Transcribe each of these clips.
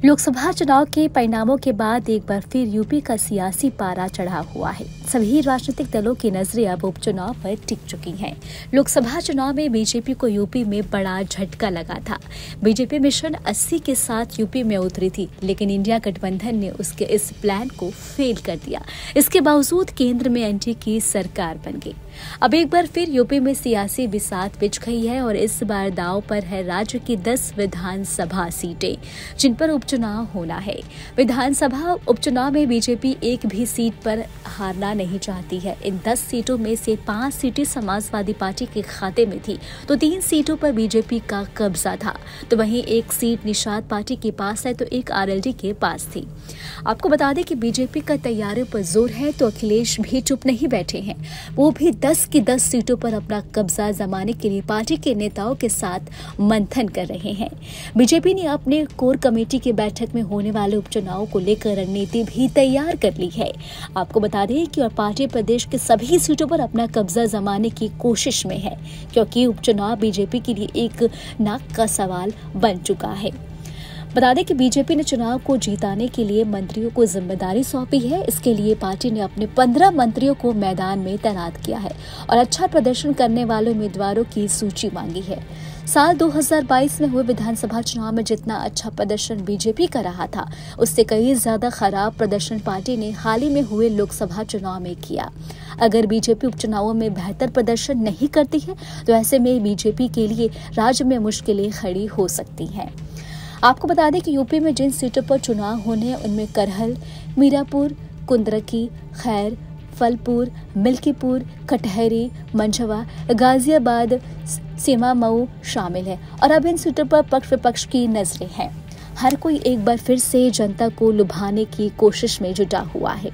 लोकसभा चुनाव के परिणामों के बाद एक बार फिर यूपी का सियासी पारा चढ़ा हुआ है। सभी राजनीतिक दलों की नजरें अब उपचुनाव पर टिक चुकी हैं। लोकसभा चुनाव में बीजेपी को यूपी में बड़ा झटका लगा था। बीजेपी मिशन 80 के साथ यूपी में उतरी थी, लेकिन इंडिया गठबंधन ने उसके इस प्लान को फेल कर दिया। इसके बावजूद केंद्र में एनडीए की सरकार बन गई। अब एक बार फिर यूपी में सियासी बिसात बिछ गई है और इस बार दांव पर है राज्य की 10 विधानसभा सीटें, जिन पर उपचुनाव होना है। विधानसभा उपचुनाव में बीजेपी एक भी सीट पर हारना नहीं चाहती है। इन 10 सीटों में से 5 सीटें समाजवादी पार्टी के खाते में थी, तो 3 सीटों पर बीजेपी का कब्जा था। तो वहीं एक सीट निषाद पार्टी के पास है, तो एक आरएलडी के पास थी। आपको बता दें कि बीजेपी का तैयारियों पर जोर है, तो अखिलेश भी चुप नहीं बैठे हैं। वो भी 10 की 10 सीटों पर अपना कब्जा जमाने के लिए पार्टी के नेताओं के साथ मंथन कर रहे हैं। बीजेपी ने अपने कोर कमेटी की बैठक में होने वाले उपचुनाव को लेकर रणनीति भी तैयार कर ली है। आपको बता दें कि पार्टी प्रदेश के सभी सीटों पर अपना कब्जा जमाने की कोशिश में है, क्योंकि उपचुनाव बीजेपी के लिए एक नाक का सवाल बन चुका है। बता दें कि बीजेपी ने चुनाव को जीताने के लिए मंत्रियों को जिम्मेदारी सौंपी है। इसके लिए पार्टी ने अपने 15 मंत्रियों को मैदान में तैनात किया है और अच्छा प्रदर्शन करने वाले उम्मीदवारों की सूची मांगी है। साल 2022 में हुए विधानसभा चुनाव में जितना अच्छा प्रदर्शन बीजेपी का रहा था, उससे कई ज्यादा खराब प्रदर्शन पार्टी ने हाल ही में हुए लोकसभा चुनाव में किया। अगर बीजेपी उपचुनावों में बेहतर प्रदर्शन नहीं करती है, तो ऐसे में बीजेपी के लिए राज्य में मुश्किलें खड़ी हो सकती हैं। आपको बता दें कि यूपी में जिन सीटों पर चुनाव होने हैं, उनमें करहल, मीरापुर, कुंदरकी, खैर, फलपुर, मिल्कीपुर, कटहरी, मंझवा, गाजियाबाद, सीमा मऊ शामिल है और अब इन सीटों पर पक्ष विपक्ष की नजरें हैं। हर कोई एक बार फिर से जनता को लुभाने की कोशिश में जुटा हुआ है।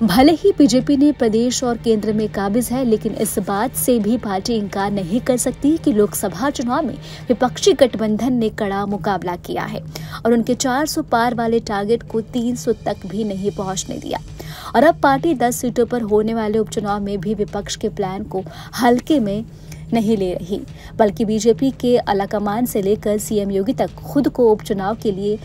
भले ही बीजेपी ने प्रदेश और केंद्र में काबिज है, लेकिन इस बात से भी पार्टी इनकार नहीं कर सकती कि लोकसभा चुनाव में विपक्षी गठबंधन ने कड़ा मुकाबला किया है और उनके 400 पार वाले टारगेट को 300 तक भी नहीं पहुंचने दिया। और अब पार्टी 10 सीटों पर होने वाले उपचुनाव में भी विपक्ष के प्लान को हल्के में नहीं ले रही, बल्कि बीजेपी के आलाकमान से लेकर सीएम योगी तक खुद को उपचुनाव के लिए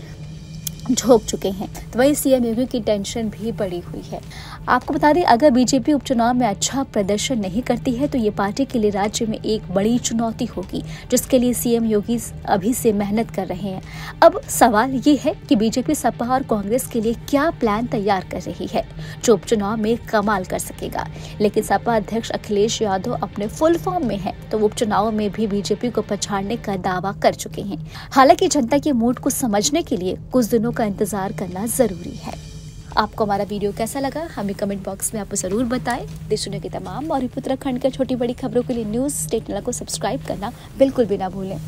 झोंक चुके हैं। तो वही सीएम योगी की टेंशन भी बढ़ी हुई है। आपको बता दें, अगर बीजेपी उपचुनाव में अच्छा प्रदर्शन नहीं करती है, तो ये पार्टी के लिए राज्य में एक बड़ी चुनौती होगी, जिसके लिए सीएम योगी अभी से मेहनत कर रहे हैं। अब सवाल ये है कि बीजेपी, सपा और कांग्रेस के लिए क्या प्लान तैयार कर रही है जो उपचुनाव में कमाल कर सकेगा। लेकिन सपा अध्यक्ष अखिलेश यादव अपने फुल फॉर्म में है, तो वो उपचुनाव में भी बीजेपी को पछाड़ने का दावा कर चुके हैं। हालांकि जनता के मूड को समझने के लिए कुछ दिनों का इंतजार करना जरूरी है। आपको हमारा वीडियो कैसा लगा, हमें कमेंट बॉक्स में आप जरूर बताएं। देश दुनिया की तमाम और उत्तराखंड के छोटी बड़ी खबरों के लिए न्यूज़ स्टेट को सब्सक्राइब करना बिल्कुल भी ना भूलें।